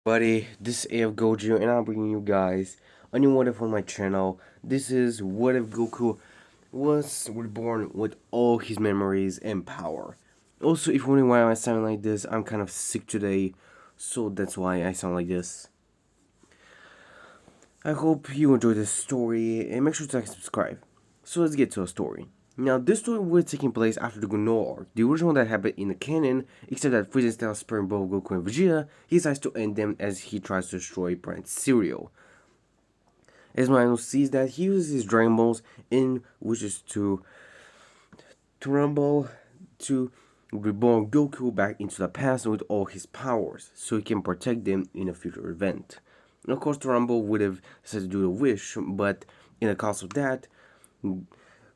Buddy, this is AF Goju and I'm bringing you guys a new what if on my channel. This is what if Goku was reborn with all his memories and power. Also, if you're wondering why I sound like this, I'm kind of sick today, so that's why I sound like this. I hope you enjoy this story and make sure to like and subscribe. So let's get to a story. Now, this story was taking place after the Gunnar arc, the original that happened in the canon, except that Frieza instead of sparing both Goku and Vegeta, he decides to end them as he tries to destroy Planet Cereal. As Mino sees that, he uses his Dragon Balls and wishes to rumble to reborn Goku back into the past with all his powers, so he can protect them in a future event. And of course, Rumble would have decided to do the wish, but in the cost of that,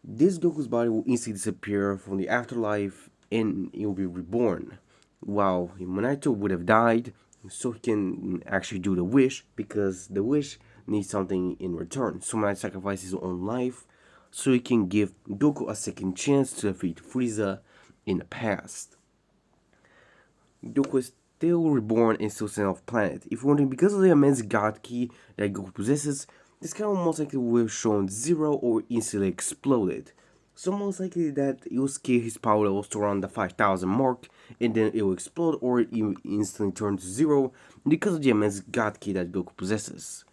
this Goku's body will instantly disappear from the afterlife and he will be reborn. While Minato would have died, so he can actually do the wish because the wish needs something in return. So Minato sacrifices his own life so he can give Goku a second chance to defeat Frieza in the past. Goku is still reborn and still sent off planet. If you're wondering, because of the immense God Ki that Goku possesses, this kind of most likely will have shown zero or instantly exploded. So most likely that it will scale his power levels to around the 5,000 mark and then it will explode or it will instantly turn to zero because of the immense God Ki that Goku possesses.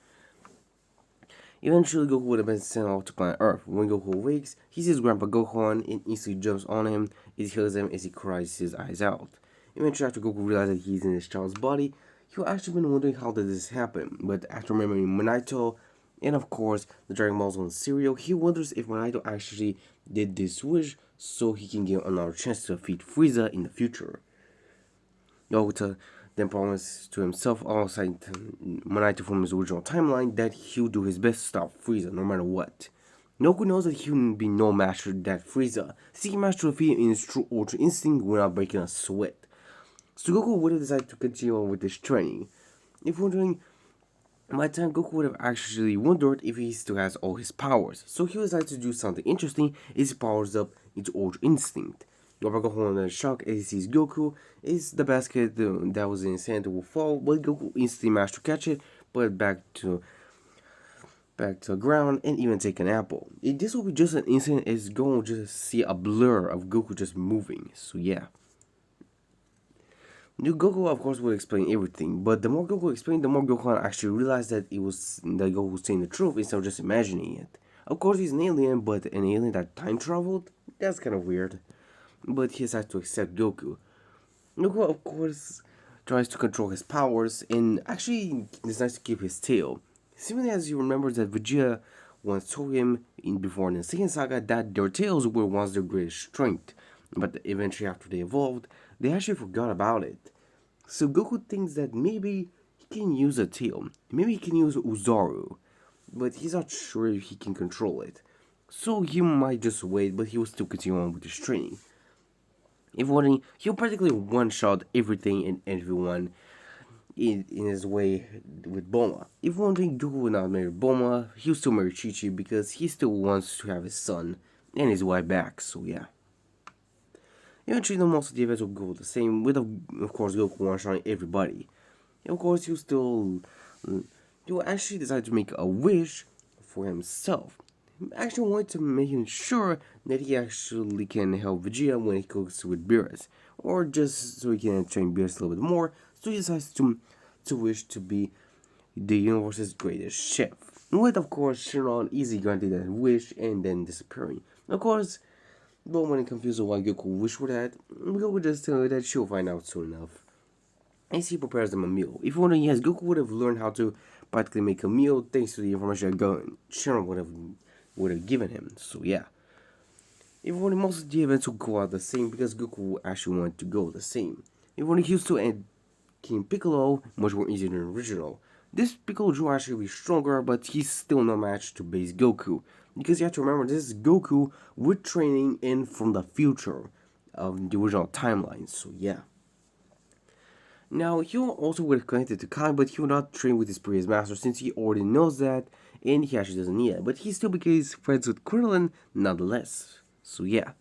Eventually Goku would have been sent off to planet Earth. When Goku awakes, he sees Grandpa Gohan and instantly jumps on him. It heals him as he cries his eyes out. Eventually after Goku realizes that he's in his child's body, he will actually been wondering how did this happen, but after remembering Minato and of course the Dragon Balls on cereal, he wonders if Minato actually did this wish so he can give another chance to defeat Frieza in the future. Yogota then promised to himself alongside Minato from his original timeline that he'll do his best to stop Frieza no matter what. Goku knows that he will be no match to that Frieza, seeking match to defeat him in his true Ultra Instinct without breaking a sweat. So Goku would have decided to continue on with this training. If wondering, by the time Goku would have actually wondered if he still has all his powers. So he decided to do something interesting as he powers up into Ultra Instinct. Goku in shock as he sees Goku is the basket that was in his hand will fall, but Goku instantly managed to catch it, put it back to the ground, and even take an apple. This will be just an instant as Goku will just see a blur of Goku just moving. So yeah. New Goku, of course, will explain everything, but the more Goku explained, the more Goku actually realized that Goku was saying the truth instead of just imagining it. Of course, he's an alien, but an alien that time traveled? That's kind of weird. But he decides to accept Goku. Goku, of course, tries to control his powers and actually decides to keep his tail. Similarly, as you remember that Vegeta once told him before in the second saga that their tails were once their greatest strength, but eventually after they evolved, they actually forgot about it. So Goku thinks that maybe he can use a tail, maybe he can use Uzaru, but he's not sure if he can control it. So he might just wait, but he will still continue on with his training. If wondering, he'll practically one-shot everything and everyone in his way with Bulma. If wondering, Goku will not marry Bulma, he'll still marry Chi-Chi because he still wants to have his son and his wife back, so yeah. Eventually, most of the events will go the same, with of course Goku one-shotting everybody. And of course, he'll actually decide to make a wish for himself. Actually wanted to make sure that he actually can help Vegeta when he cooks with Beerus, or just so he can train Beerus a little bit more. So he decides to wish to be the universe's greatest chef. With of course Shenron easily granting that wish and then disappearing. Of course, but when confused why Goku wished for that, Goku just tell her that she'll find out soon enough. As he prepares them a meal. If you're wondering, yes, Goku would have learned how to practically make a meal thanks to the information that Shenron would have given him. So yeah. If only most of the events will go out the same because Goku actually wanted to go the same. If only he used to and King Piccolo much more easier than original. This Piccolo will actually be stronger, but he's still no match to base Goku. Because you have to remember, this is Goku with training in from the future of the original timeline. So yeah. Now, he also would have connected to Kai, but he would not train with his previous master since he already knows that, and he actually doesn't need it. But he still becomes friends with Krillin nonetheless. So yeah.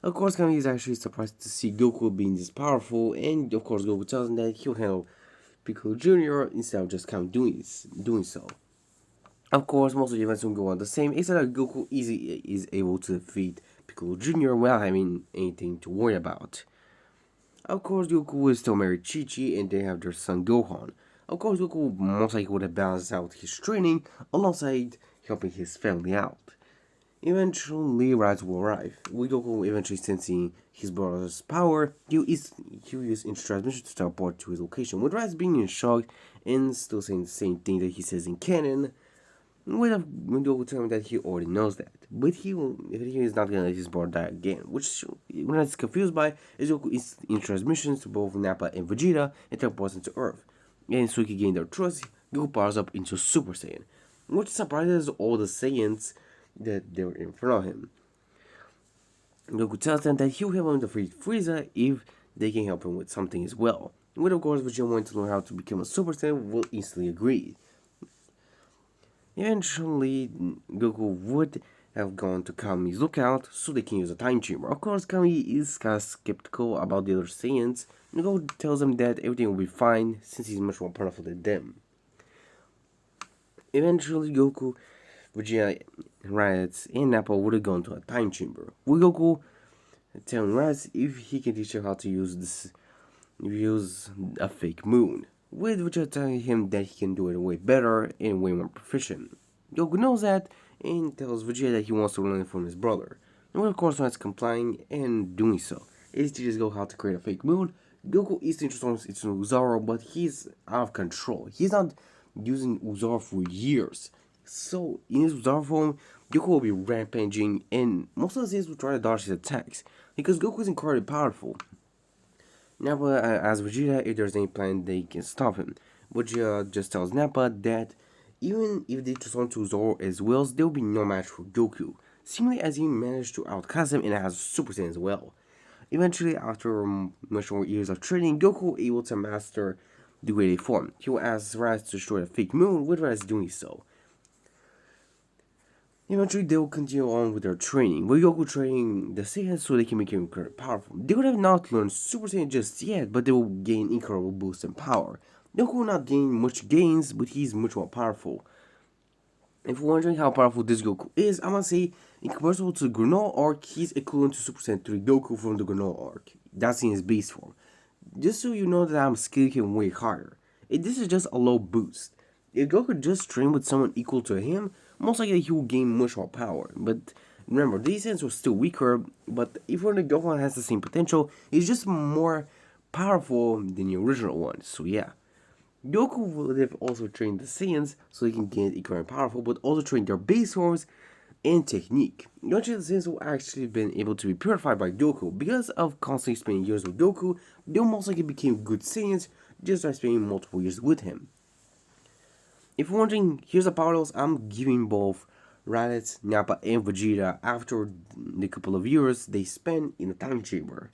Of course, Kami is actually surprised to see Goku being this powerful, and of course Goku tells him that he'll handle Piccolo Jr. instead of just kind of doing so. Of course, most of the events will go on the same, except that Goku is able to defeat Piccolo Jr. without having anything to worry about. Of course, Goku is still married Chi-Chi and they have their son Gohan. Of course, Goku most likely would have balanced out his training alongside helping his family out. Eventually, Raditz will arrive, with Goku eventually sensing his brother's power. He'll use instant transmission to teleport to his location, with Raditz being in shock and still saying the same thing that he says in canon. When Goku tells him that he already knows that, but he is not gonna let his brother die again, which Raditz is confused by is Goku is in transmissions to both Nappa and Vegeta and teleports into Earth. And so he can gain their trust, Goku powers up into Super Saiyan, which surprises all the Saiyans that they were in front of him. Goku tells them that he'll help him defeat Frieza if they can help him with something as well. When of course Vegeta wanting to learn how to become a Super Saiyan will instantly agree. Eventually, Goku would have gone to Kami's lookout so they can use a time chamber. Of course, Kami is kind of skeptical about the other Saiyans. Goku tells him that everything will be fine since he's much more powerful than them. Eventually, Goku, Vegeta, Raditz, and Nappa would have gone to a time chamber, with Goku telling Raditz if he can teach him how to use a fake moon, with Vegeta telling him that he can do it way better and way more proficient. Goku knows that and tells Vegeta that he wants to learn it from his brother. And of course, Raditz complying and doing so. As teaches Goku how to create a fake moon, Goku is transforms into Uzaro, but he's out of control. He's not using Uzaro for years. So, in his Uzaro form, Goku will be rampaging, and most of the Saiyans will try to dodge his attacks, because Goku is incredibly powerful. Nappa asks Vegeta if there's any plan they can stop him. Vegeta just tells Nappa that even if they transform to Zoro as well, there will be no match for Goku, seemingly as he managed to outclass him and has Super Saiyan as well. Eventually, after much more years of training, Goku was able to master the Great form. He will ask Raditz to destroy the fake moon, with Raditz doing so. Eventually, they will continue on with their training, with Goku training the Saiyans so they can become incredibly powerful. They would have not learned Super Saiyan just yet, but they will gain incredible boosts in power. Goku will not gain much gains, but he's much more powerful. If you're wondering how powerful this Goku is, I'm gonna say, in comparison to the Granola arc, he's equivalent to Super Saiyan 3 Goku from the Granola arc. That's in his base form. Just so you know that I'm scaling him way higher. This is just a low boost. If Goku just trained with someone equal to him, most likely he will gain much more power. But remember, these Saiyans were still weaker, but even the Gohan has the same potential, he's just more powerful than the original one, so yeah. Goku would have also trained the Saiyans so they can get equally powerful, but also train their base forms and technique. Eventually, the Saiyans will actually been able to be purified by Goku. Because of constantly spending years with Goku, they most likely became good Saiyans just by spending multiple years with him. If you're wondering, here's the power levels I'm giving both Raditz, Nappa, and Vegeta after the couple of years they spent in the time chamber.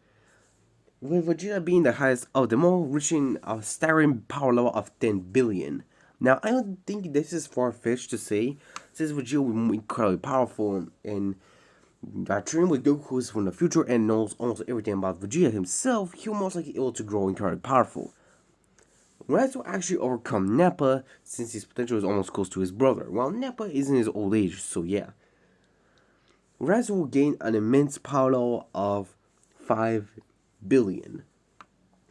With Vegeta being the highest of them all, reaching a staggering power level of 10 billion. Now, I don't think this is far-fetched to say, since Vegeta will be incredibly powerful and training with Goku is from the future and knows almost everything about Vegeta himself, he'll most likely be able to grow incredibly powerful. Raditz will actually overcome Nappa since his potential is almost close to his brother, while Nappa is in his old age, so yeah. Raditz will gain an immense power level of 5 billion.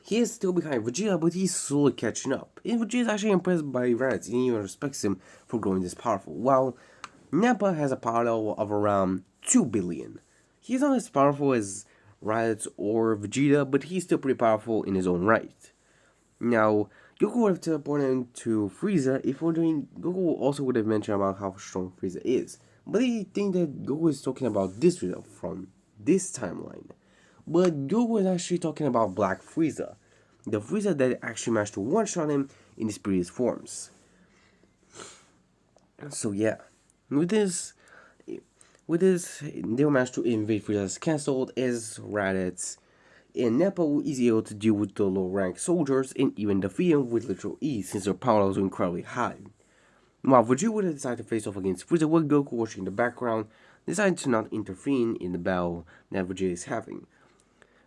He is still behind Vegeta, but he's slowly catching up. And Vegeta is actually impressed by Raditz and even respects him for growing this powerful, while Nappa has a power level of around 2 billion. He's not as powerful as Raditz or Vegeta, but he's still pretty powerful in his own right. Now, Goku would have teleported into Frieza if wondering, Goku also would have mentioned about how strong Frieza is. But I think that Goku is talking about this Frieza from this timeline. But Goku is actually talking about Black Frieza, the Frieza that actually managed to one-shot him in his previous forms. So yeah, with this, they managed to invade Frieza's castle as Raditz and Nappa was easy able to deal with the low-rank soldiers and even defeat them with literal ease since their power levels were incredibly high. While Vegeta would have decided to face off against Frieza with Goku watching in the background, decided to not intervene in the battle that Vegeta is having.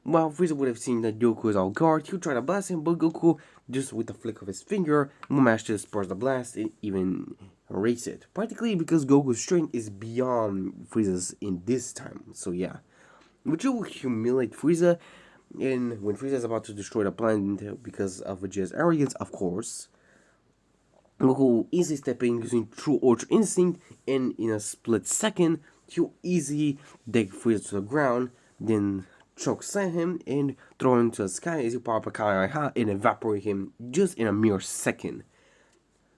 While Frieza would have seen that Goku is all guard, he would try to blast him, but Goku, just with the flick of his finger, will manage to disperse the blast and even erase it. Practically because Goku's strength is beyond Frieza's in this time, so yeah. Which will humiliate Frieza, and when Frieza is about to destroy the planet because of Vegeta's arrogance, of course, Goku will easily step in using true Ultra Instinct, and in a split second, he'll easily dig Frieza to the ground, then choke slam him and throw him to the sky as he power up a Kamehameha and evaporate him just in a mere second.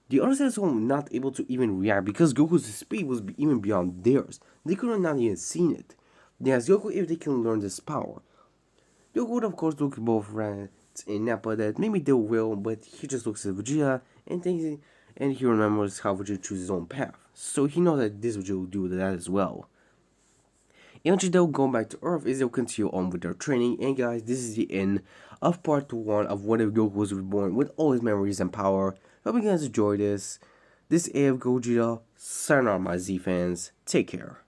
The other Saiyans were not able to even react because Goku's speed was even beyond theirs. They could have not even seen it. They asked Goku if they can learn this power. Goku would of course look at both Raditz and Nappa that maybe they will, but he just looks at Vegeta and thinks, and he remembers how Vegeta chose his own path. So he knows that this Vegeta will do that as well. Eventually they'll go back to Earth as they'll continue on with their training. And guys, this is the end of part 1 of What If Goku Was Reborn with all his memories and power. Hope you guys enjoyed this. This is AF Gogeta. Sayonara my Z fans. Take care.